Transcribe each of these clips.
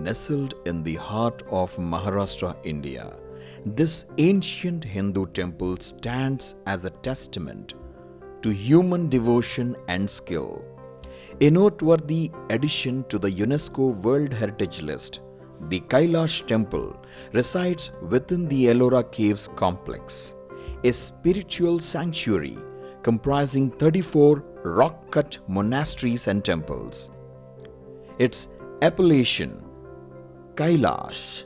Nestled in the heart of Maharashtra, India, this ancient Hindu temple stands as a testament to human devotion and skill. A noteworthy addition to the UNESCO World Heritage List, the Kailasa temple resides within the Ellora Caves complex, a spiritual sanctuary comprising 34 rock-cut monasteries and temples. Its appellation, Kailash,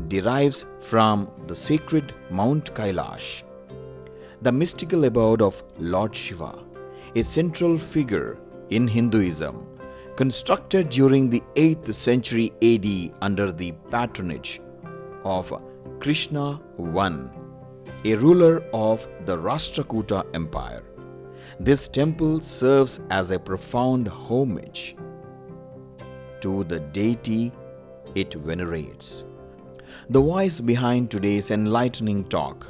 derives from the sacred Mount Kailash, the mystical abode of Lord Shiva, a central figure in Hinduism, constructed during the 8th century AD under the patronage of Krishna I, a ruler of the Rashtrakuta Empire. This temple serves as a profound homage to the deity it venerates. The voice behind today's enlightening talk,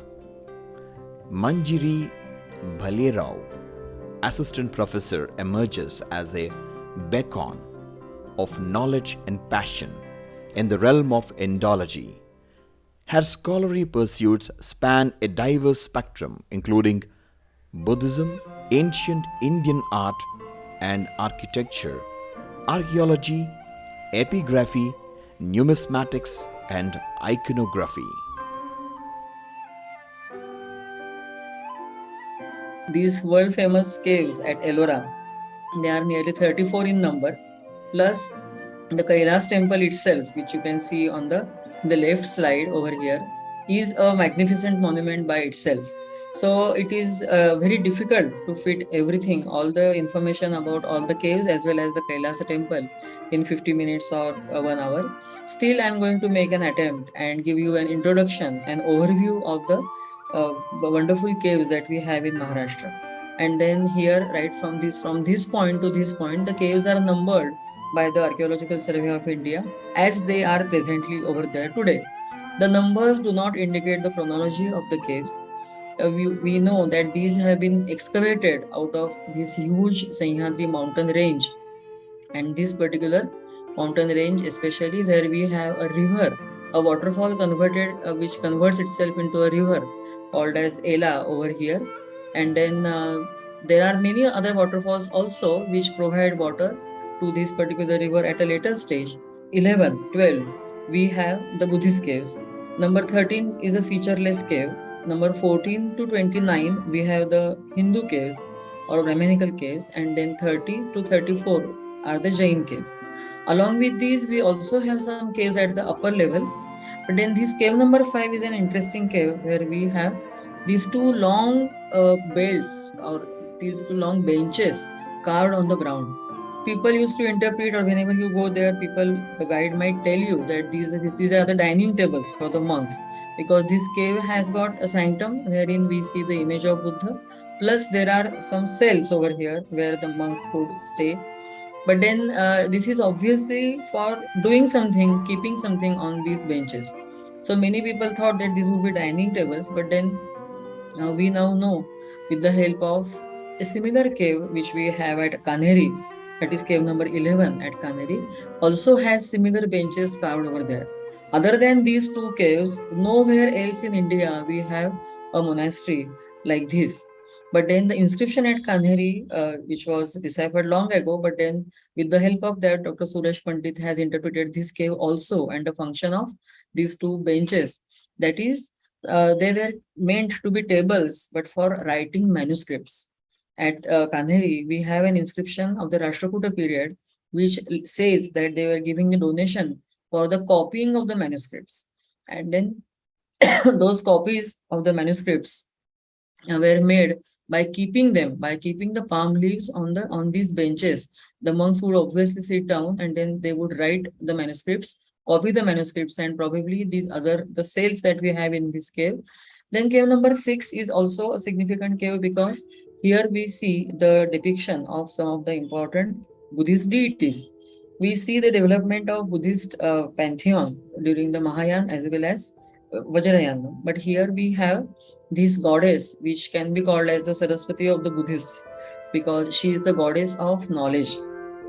Manjiri Bhalerao, Assistant Professor, emerges as a beacon of knowledge and passion in the realm of Indology. Her scholarly pursuits span a diverse spectrum, including Buddhism, ancient Indian art and architecture, archaeology, epigraphy, numismatics, and iconography. These world famous caves at Ellora, they are nearly 34 in number, plus the Kailas temple itself, which you can see on the left slide over here, is a magnificent monument by itself. So it is very difficult to fit everything, all the information about all the caves as well as the Kailasa temple in 50 minutes or 1 hour. Still, I am going to make an attempt and give you an introduction, an overview of the wonderful caves that we have in Maharashtra. And then here, right from this point to this point, the caves are numbered by the Archaeological Survey of India as they are presently over there today. The numbers do not indicate the chronology of the caves. We know that these have been excavated out of this huge Sahyadri mountain range, and this particular mountain range, especially where we have a river, a waterfall converted, which converts itself into a river called as Ellora over here, and then there are many other waterfalls also which provide water to this particular river at a later stage. 11, 12, we have the Buddhist caves. Number 13 is a featureless cave. Number 14 to 29, we have the Hindu caves or Brahminical caves, and then 30 to 34 are the Jain caves. Along with these, we also have some caves at the upper level. But then this cave number 5 is an interesting cave where we have these two long belts or these two long benches carved on the ground. People used to interpret, or whenever you go there, the guide might tell you that these are the dining tables for the monks, because this cave has got a sanctum wherein we see the image of Buddha. Plus, there are some cells over here where the monk could stay. But then this is obviously for doing something, keeping something on these benches. So many people thought that these would be dining tables, but then we now know, with the help of a similar cave which we have at Kaneri, that is cave number 11 at Kaneri, also has similar benches carved over there. Other than these two caves, nowhere else in India we have a monastery like this. But then the inscription at Kaneri, which was deciphered long ago, but then with the help of that, Dr. Suraj Pandit has interpreted this cave also and the function of these two benches. That is, they were meant to be tables, but for writing manuscripts. At Kaneri, we have an inscription of the Rashtrakuta period, which says that they were giving a donation for the copying of the manuscripts. And then those copies of the manuscripts were made by keeping the palm leaves on these benches. The monks would obviously sit down and then they would write the manuscripts, copy the manuscripts, and probably the cells that we have in this cave. Then cave number 6 is also a significant cave because here we see the depiction of some of the important Buddhist deities. We see the development of Buddhist pantheon during the Mahayana as well as Vajrayana. But here we have this goddess, which can be called as the Saraswati of the Buddhists, because she is the goddess of knowledge,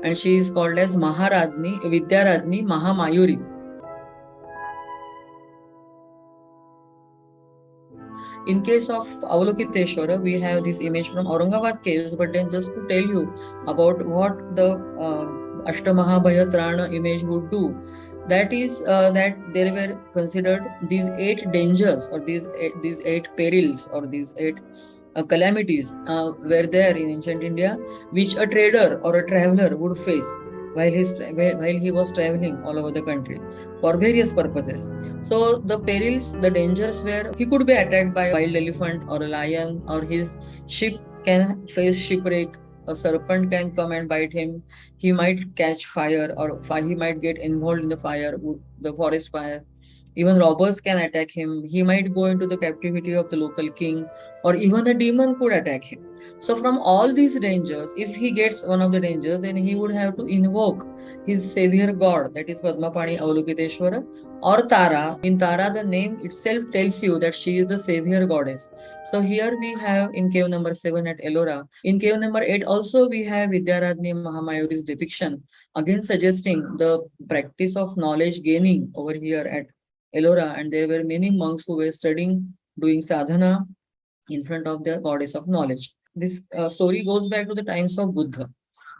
and she is called as Maharadni, Vidyaradni Mahamayuri. In case of Avalokiteshvara, we have this image from Aurangabad caves, but then just to tell you about what the Ashtamahabhaya Trana image would do, that is that there were considered these 8 dangers, or these 8 perils, or these 8 calamities were there in ancient India, which a trader or a traveler would face while he was traveling all over the country for various purposes. So the perils, the dangers were he could be attacked by a wild elephant or a lion, or his ship can face shipwreck. A serpent can come and bite him. He might catch fire, or he might get involved in the fire, the forest fire. Even robbers can attack him. He might go into the captivity of the local king, or even a demon could attack him. So, from all these dangers, if he gets one of the dangers, then he would have to invoke his savior god, that is Padmapani Avalokiteshvara, or Tara. In Tara, the name itself tells you that she is the savior goddess. So, here we have in cave number 7 at Ellora. In cave number 8, also we have Vidyaradni Mahamayuri's depiction, again suggesting the practice of knowledge gaining over here at Ellora, and there were many monks who were studying, doing sadhana in front of the goddess of knowledge. This story goes back to the times of Buddha.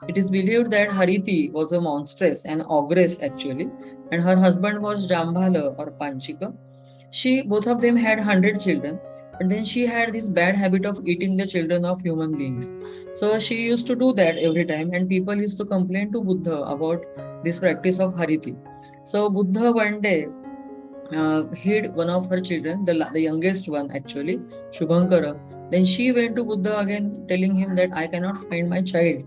It is believed that Hariti was a monstress, an ogress actually, and her husband was Jambhala or Panchika. Both of them had 100 children, and then she had this bad habit of eating the children of human beings. So she used to do that every time, and people used to complain to Buddha about this practice of Hariti. So Buddha one day hid one of her children, the youngest one actually, Shubhankara. Then she went to Buddha again, telling him that I cannot find my child,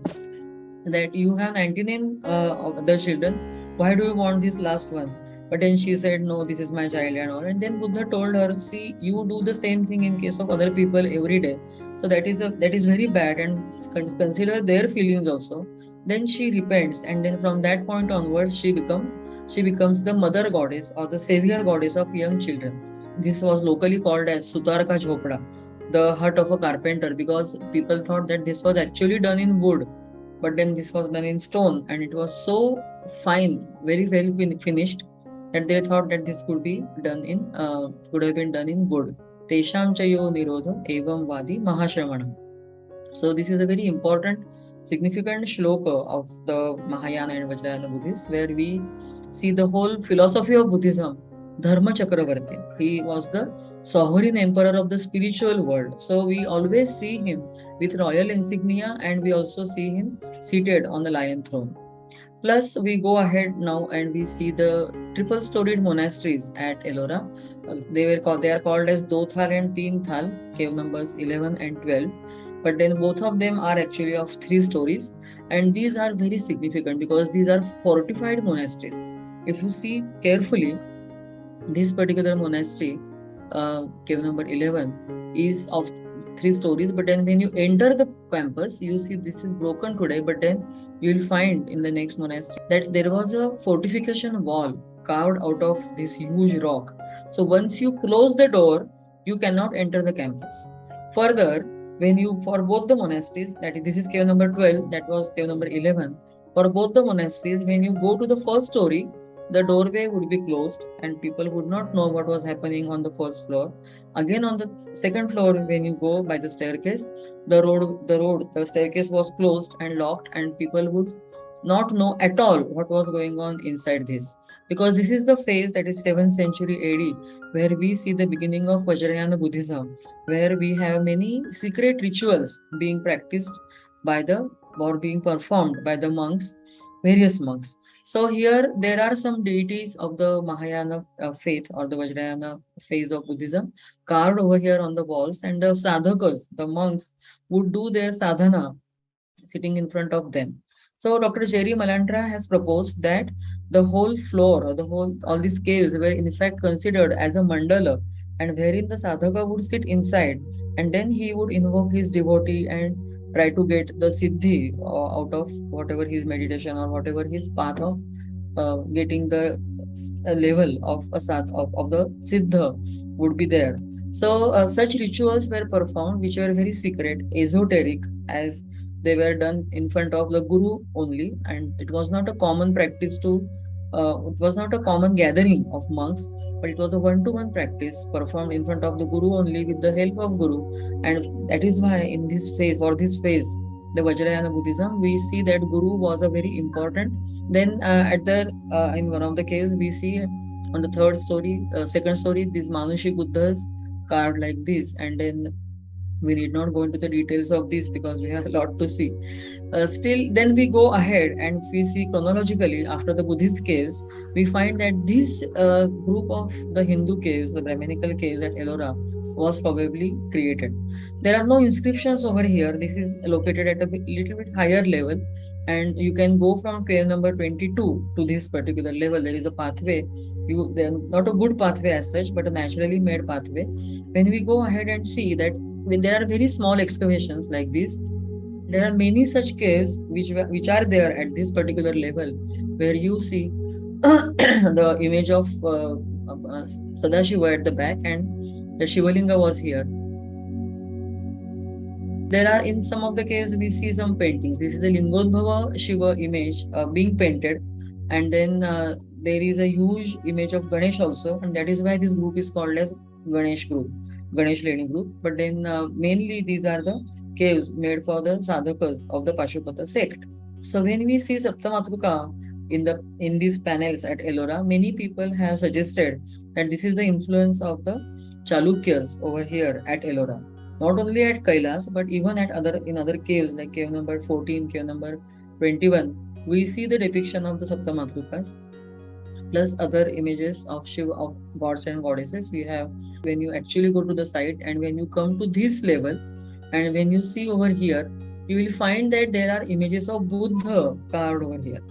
that you have 99 other children. Why do you want this last one? But then she said, no, this is my child and all. And then Buddha told her, see, you do the same thing in case of other people every day. So that is very bad, and consider their feelings also. Then she repents, and then from that point onwards, she becomes the mother goddess or the savior goddess of young children. This was locally called as Sutar Ka Jhopda, the hut of a carpenter, because people thought that this was actually done in wood, but then this was done in stone, and it was so fine, very well finished, that they thought that this could have been done in wood. Tesham chayo nirodha evam vadi mahashravana. So this is a very important, significant shloka of the Mahayana and Vajrayana Buddhists, where we see the whole philosophy of Buddhism. Dharma Chakravarti. He was the sovereign emperor of the spiritual world. So we always see him with royal insignia, and we also see him seated on the lion throne. Plus, we go ahead now and we see the triple-storied monasteries at Ellora. They are called as Do Thal and Teen Thal, cave numbers 11 and 12. But then both of them are actually of 3 stories, and these are very significant because these are fortified monasteries. If you see carefully, this particular monastery, cave number 11, is of 3 stories. But then when you enter the campus, you see this is broken today, but then you will find in the next monastery that there was a fortification wall carved out of this huge rock. So once you close the door, you cannot enter the campus. Further, for both the monasteries, this is cave number 12, that was cave number 11. For both the monasteries, when you go to the first story, the doorway would be closed and people would not know what was happening on the first floor. Again, on the second floor, when you go by the staircase, the staircase was closed and locked, and people would not know at all what was going on inside this. Because this is the phase, that is 7th century AD, where we see the beginning of Vajrayana Buddhism, where we have many secret rituals being practiced being performed by the monks, various monks. So here there are some deities of the Mahayana faith, or the Vajrayana phase of Buddhism, carved over here on the walls, and the sadhakas, the monks, would do their sadhana sitting in front of them. So Dr. Jerry Malantra has proposed that the whole floor, or all these caves were in fact considered as a mandala, and wherein the sadhaka would sit inside, and then he would invoke his devotee and try to get the siddhi out of whatever his meditation or whatever his path of getting the level of the siddha would be there. So such rituals were performed, which were very secret, esoteric, as they were done in front of the guru only, and it was not a common practice it was not a common gathering of monks but it was a one-to-one practice performed in front of the Guru only with the help of Guru. And that is why in this phase, for this phase, the Vajrayana Buddhism, we see that Guru was a very important. Then at the in one of the caves, we see on the third story, second story, these Manushi Buddhas carved like this. And then we need not go into the details of this because we have a lot to see. Still, then we go ahead and we see chronologically after the Buddhist caves, we find that this group of the Hindu caves, the Brahminical caves at Ellora, was probably created. There are no inscriptions over here. This is located at a little bit higher level, and you can go from cave number 22 to this particular level. There is a pathway. Not a good pathway as such, but a naturally made pathway. When we go ahead and see that when there are very small excavations like this, there are many such caves which are there at this particular level, where you see the image of Sadashiva at the back, and the Shivalinga was here. There are in some of the caves we see some paintings. This is a Lingodbhava Shiva image being painted, and then there is a huge image of Ganesh also, and that is why this group is called as Ganesh group, Ganesh Leni group. But then mainly these are the caves made for the sadhakas of the Pashupata sect. So when we see Saptamatruka in these panels at Ellora, many people have suggested that this is the influence of the Chalukyas over here at Ellora. Not only at Kailas, but even at other caves like cave number 14, cave number 21, we see the depiction of the Saptamatrukas, plus other images of Shiva, of gods and goddesses. We have, when you actually go to the site and when you come to this level, and when you see over here, you will find that there are images of Buddha carved over here.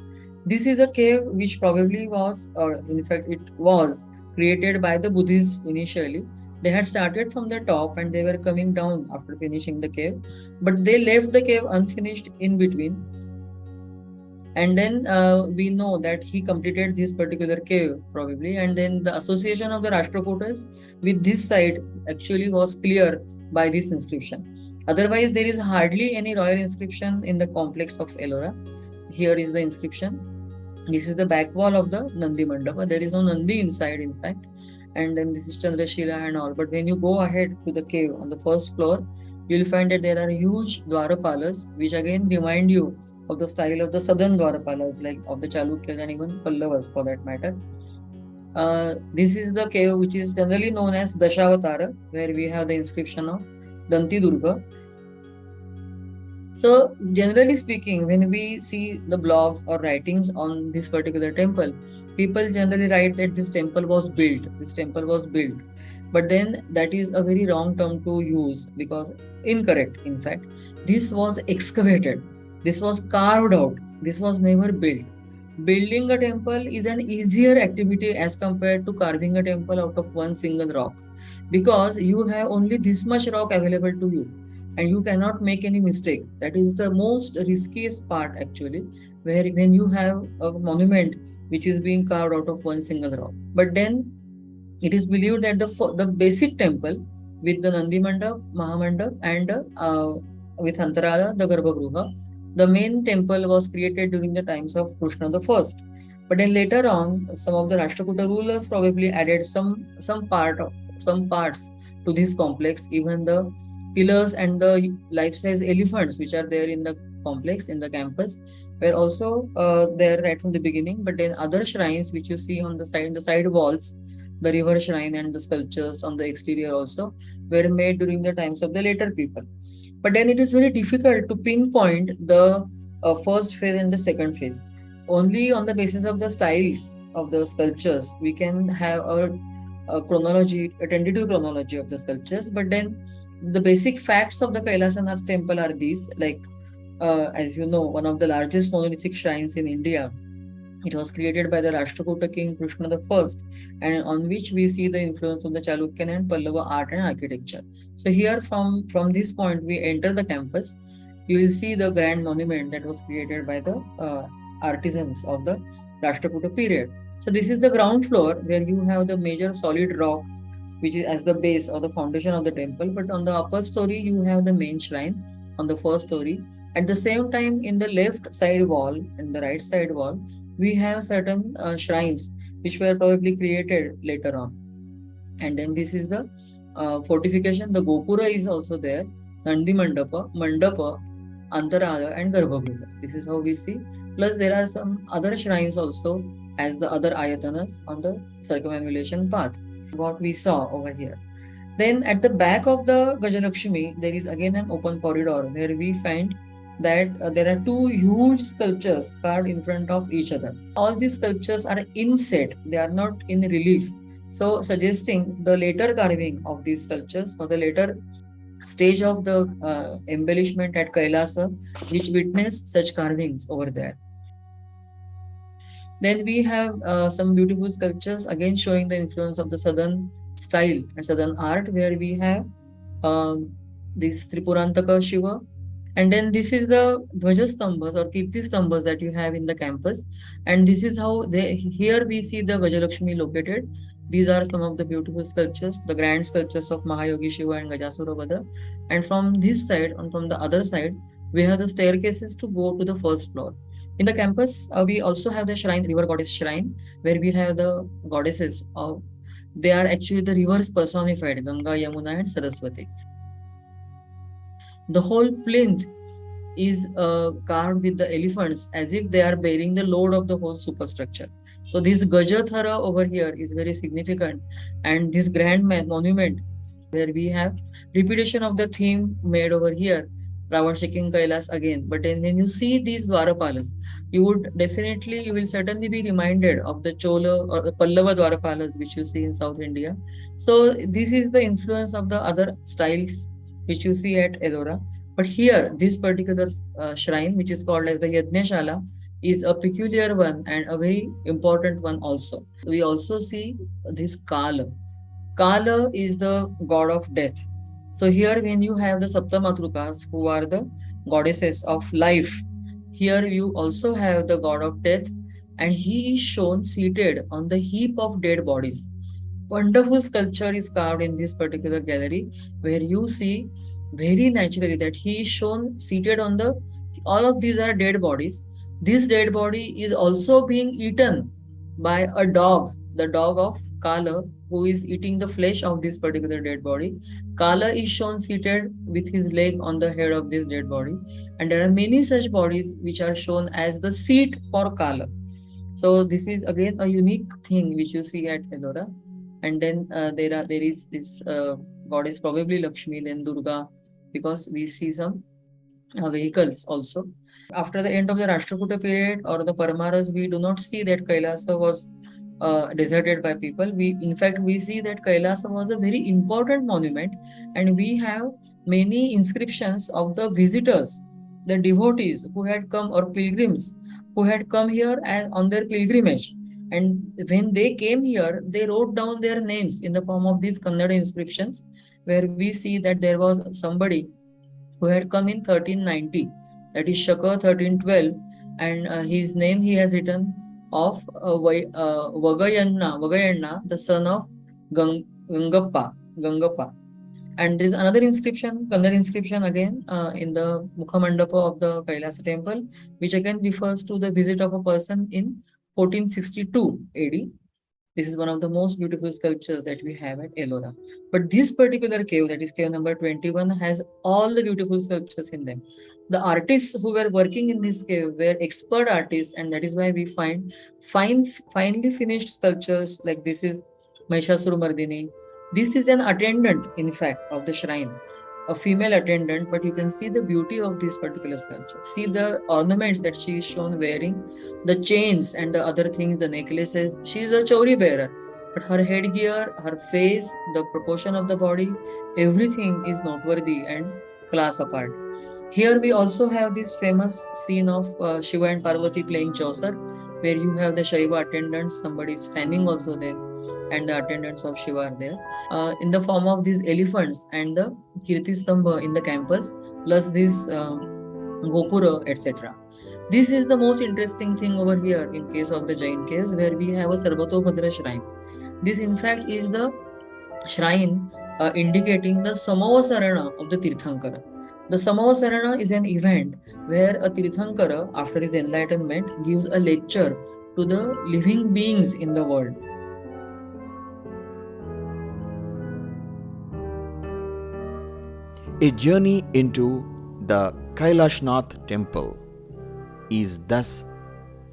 This is a cave which probably was, or in fact it was, created by the Buddhists initially. They had started from the top and they were coming down after finishing the cave, but they left the cave unfinished in between. And then we know that he completed this particular cave probably, and then the association of the Rashtrakutas with this site actually was clear by this inscription. Otherwise, there is hardly any royal inscription in the complex of Ellora. Here is the inscription. This is the back wall of the Nandi Mandapa. There is no Nandi inside, in fact. And then this is Chandrashila and all. But when you go ahead to the cave on the first floor, you will find that there are huge Dwarapalas, which again remind you of the style of the southern Dwarapalas, like of the Chalukyas and even Pallavas for that matter. This is the cave which is generally known as Dashavatara, where we have the inscription of Danti Durga. So generally speaking, when we see the blogs or writings on this particular temple, people generally write that this temple was built. But then that is a very wrong term to use, because incorrect, in fact. This was excavated. This was carved out. This was never built. Building a temple is an easier activity as compared to carving a temple out of one single rock, because you have only this much rock available to you and you cannot make any mistake. That is the most riskiest part actually, where when you have a monument which is being carved out of one single rock. But then it is believed that the basic temple with the Nandi Mandap, Mahamandap, and with Antarada, the Garbhagruha, the main temple was created during the times of Krishna I. But then later on, some of the Rashtrakuta rulers probably added some parts to this complex. Even the pillars and the life-size elephants which are there in the complex, in the campus, were also there right from the beginning. But then other shrines which you see on the side walls, the river shrine and the sculptures on the exterior also, were made during the times of the later people. But then it is very difficult to pinpoint the first phase and the second phase. Only on the basis of the styles of the sculptures, we can have a chronology, a tentative chronology of the sculptures. But then the basic facts of the Kailasanath temple are these, like, as you know, one of the largest monolithic shrines in India. It was created by the Rashtrakuta king Krishna I, and on which we see the influence of the Chalukyan and Pallava art and architecture. So here from this point, we enter the campus. You will see the grand monument that was created by the artisans of the Rashtrakuta period. So this is the ground floor where you have the major solid rock, which is as the base or the foundation of the temple. But on the upper story, you have the main shrine on the first story. At the same time, in the left side wall and the right side wall, we have certain shrines which were probably created later on. And then this is the fortification. The Gopura is also there. Nandi Mandapa, Antarada, and Garbhagriha. This is how we see. Plus, there are some other shrines also as the other ayatanas on the circumambulation path. What we saw over here. Then at the back of the Gajalakshmi, there is again an open corridor where we find that there are two huge sculptures carved in front of each other. All these sculptures are inset, they are not in relief. So, suggesting the later carving of these sculptures or the later stage of the embellishment at Kailasa, which witnessed such carvings over there. Then we have some beautiful sculptures again showing the influence of the southern style and southern art, where we have this Tripurantaka Shiva. And then this is the Dvajastambhas or Kirtistambhas that you have in the campus. And this is how here we see the Gajalakshmi located. These are some of the beautiful sculptures, the grand sculptures of Mahayogi Shiva and Gajasura Vada. And from this side and from the other side, we have the staircases to go to the first floor. In the campus, we also have the shrine, river goddess shrine, where we have the goddesses of, they are actually the rivers personified, Ganga, Yamuna, and Saraswati. The whole plinth is carved with the elephants as if they are bearing the load of the whole superstructure. So this Gajathara over here is very significant, and this grand monument where we have repetition of the theme made over here, Ravan shaking Kailas again. But then when you see these Dwarapalas, you will certainly be reminded of the Chola or the Pallava Dwarapalas which you see in South India. So this is the influence of the other styles which you see at Ellora. But here, this particular shrine, which is called as the Yajnashala, is a peculiar one and a very important one also. We also see this Kala. Kala is the god of death. So here when you have the Saptamatrukas, who are the goddesses of life, here you also have the god of death, and he is shown seated on the heap of dead bodies. Wonderful sculpture is carved in this particular gallery, where you see very naturally that he is shown seated on the, all of these are dead bodies. This dead body is also being eaten by a dog, the dog of Kala, who is eating the flesh of this particular dead body. Kala is shown seated with his leg on the head of this dead body. And there are many such bodies which are shown as the seat for Kala. So this is again a unique thing which you see at Ellora. And then there is this goddess, probably Lakshmi, then Durga, because we see some vehicles also. After the end of the Rashtrakuta period or the Paramaras, we do not see that Kailasa was deserted by people. In fact, we see that Kailasa was a very important monument, and we have many inscriptions of the visitors, the devotees who had come, or pilgrims who had come here and on their pilgrimage. And when they came here, they wrote down their names in the form of these Kannada inscriptions, where we see that there was somebody who had come in 1390, that is Shaka 1312, and his name he has written of Vagayanna, the son of Gangappa. And there is another inscription, Kannada inscription again in the Mukhamandapa of the Kailasa temple, which again refers to the visit of a person in 1462 AD. This is one of the most beautiful sculptures that we have at Ellora. But this particular cave, that is cave number 21, has all the beautiful sculptures in them. The artists who were working in this cave were expert artists, and that is why we find finely finished sculptures like this is Mahishasuramardini. This is an attendant, in fact, of the shrine, a female attendant, but you can see the beauty of this particular sculpture. See the ornaments that she is shown wearing, the chains and the other things, the necklaces. She is a chauri bearer, but her headgear, her face, the proportion of the body, everything is noteworthy and class apart. Here we also have this famous scene of Shiva and Parvati playing Chausar, where you have the Shaiva attendants, somebody is fanning also there, and the attendants of Shiva are there, in the form of these elephants and the Kirtistambha in the campus, plus this Gopura, etc. This is the most interesting thing over here in case of the Jain caves, where we have a Sarvatobhadra shrine. This in fact is the shrine indicating the Samavasarana of the Tirthankara. The Samavasarana is an event where a Tirthankara, after his enlightenment, gives a lecture to the living beings in the world. A journey into the Kailashnath temple is thus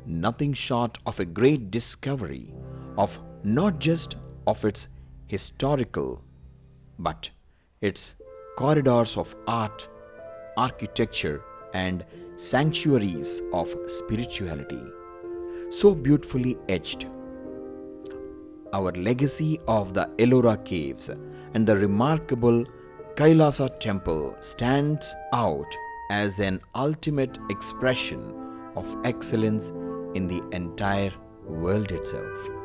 nothing short of a great discovery of not just of its historical but its corridors of art, architecture and sanctuaries of spirituality, so beautifully etched. Our legacy of the Ellora caves and the remarkable Kailasa temple stands out as an ultimate expression of excellence in the entire world itself.